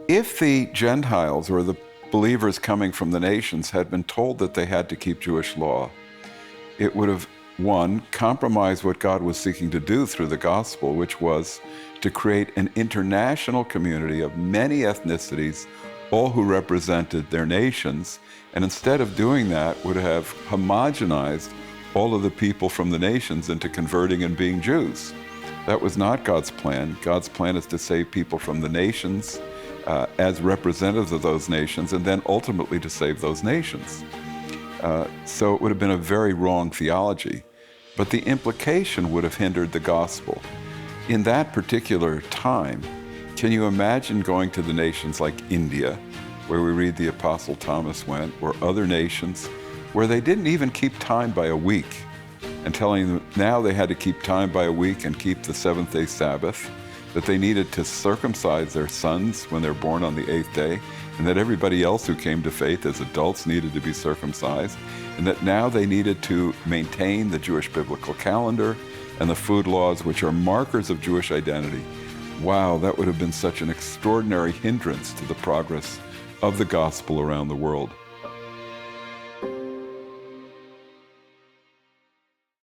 If the Gentiles or the believers coming from the nations had been told that they had to keep Jewish law, it would have, one, compromised what God was seeking to do through the gospel, which was to create an international community of many ethnicities, all who represented their nations, and instead of doing that, would have homogenized all of the people from the nations into converting and being Jews. That was not God's plan. God's plan is to save people from the nations as representatives of those nations, and then ultimately to save those nations. So it would have been a very wrong theology, but the implication would have hindered the gospel. In that particular time, can you imagine going to the nations like India, where we read the Apostle Thomas went, or other nations, where they didn't even keep time by a week, and telling them now they had to keep time by a week and keep the seventh-day Sabbath, that they needed to circumcise their sons when they're born on the 8th day, and that everybody else who came to faith as adults needed to be circumcised, and that now they needed to maintain the Jewish biblical calendar and the food laws, which are markers of Jewish identity. Wow, that would have been such an extraordinary hindrance to the progress of the gospel around the world.